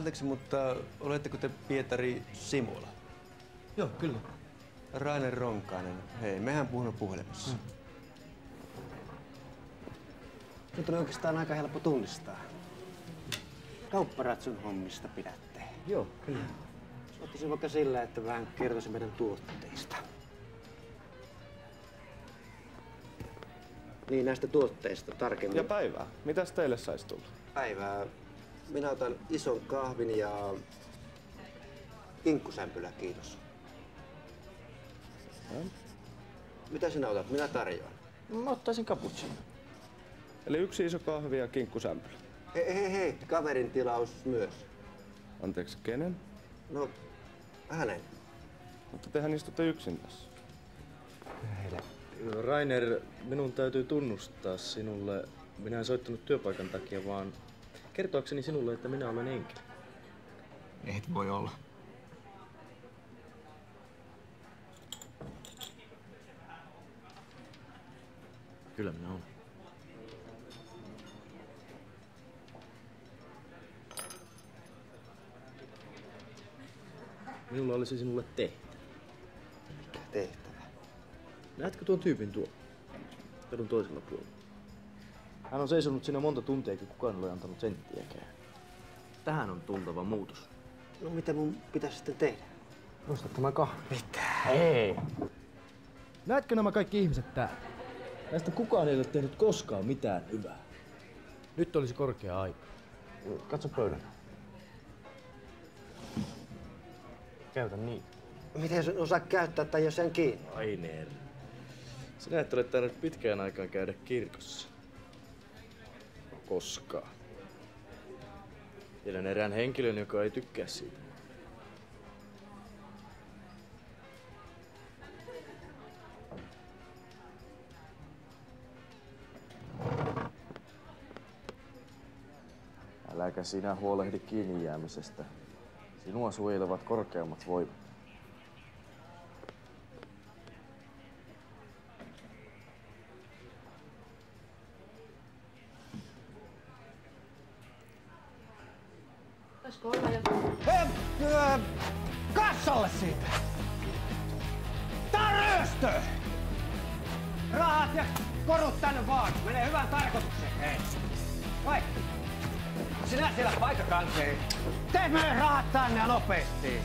Anteeksi, mutta oletteko te Pietari Simula? Joo, kyllä. Rainer Ronkainen. Hei, mehän puhunut puhelimessa. Nyt on oikeastaan aika helppo tunnistaa. Kaupparatsun hommista pidätte. Joo, kyllä. Ottaisin vaikka sillä, että vähän kertoisin meidän tuotteista. Niin, näistä tuotteista tarkemmin. Ja päivää. Mitäs teille saisi tulla? Päivää. Minä otan ison kahvin ja kinkkusämpylä, kiitos. Mitä sinä otat? Minä tarjoan. Mä ottaisin cappuccino. Eli 1 iso kahvi ja kinkkusämpylä. Hei, kaverin tilaus myös. Anteeksi, kenen? No, hänen. Mutta tehän istutte yksin tässä. Rainer, minun täytyy tunnustaa sinulle. Minä en soittanut työpaikan takia, vaan kertoakseni sinulle, että minä olen enkeli. Et voi olla. Kyllä minä olen. Minulla olisi sinulle tehtävä. Mikä tehtävä? Näetkö tuon tyypin tuo? Kadun toisella puolella. Hän on seisonut siinä monta tuntia, eikä kukaan ole antanut senttiäkään. Tähän on tultava muutos. No mitä mun pitäisi sitten tehdä? Nosta tämä kahvi. Mitä? Ei. Näetkö nämä kaikki ihmiset täällä? Näistä kukaan ei ole tehnyt koskaan mitään hyvää. Nyt olisi korkea aika. Katso pöydän. Käytä niin. Miten sun osaa käyttää tai jos sen kiinni? Rainer. Sinä et ole tainnut pitkään aikaan käydä kirkossa. Koskaan. Tiedän erään henkilön, joka ei tykkää siitä. Äläkä sinä huolehdi kiinni jäämisestä. Sinua suojelevat korkeammat voimat. Olisiko olla jo? Kassalle siitä! Tää on ryöstö! Rahat ja korut tänne vaan. Menee hyvään tarkoitukseen. Hei. Vai? Sinä siellä paikkakanteen. Tee meille rahat tänne ja nopeasti.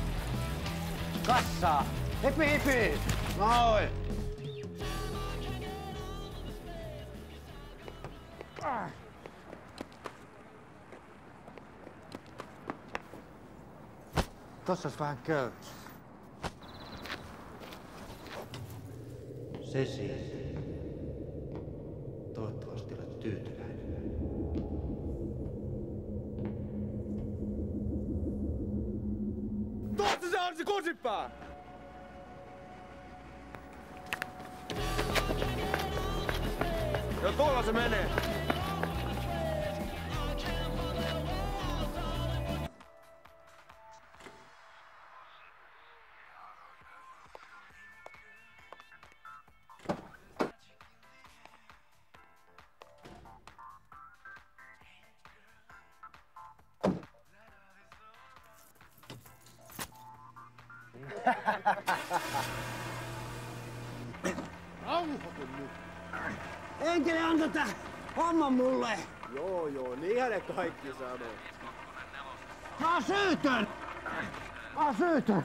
Kassaa. Hipi. Noin. Tossa olisi vähän köysi. Se siitä. Toivottavasti olet tyytyväinen. Tuossa se on se kusipää! Ja tuolla se menee. Enkeli, anna tää homman mulle! Joo, niinhän ne kaikki sanoo. Mä oon syytön!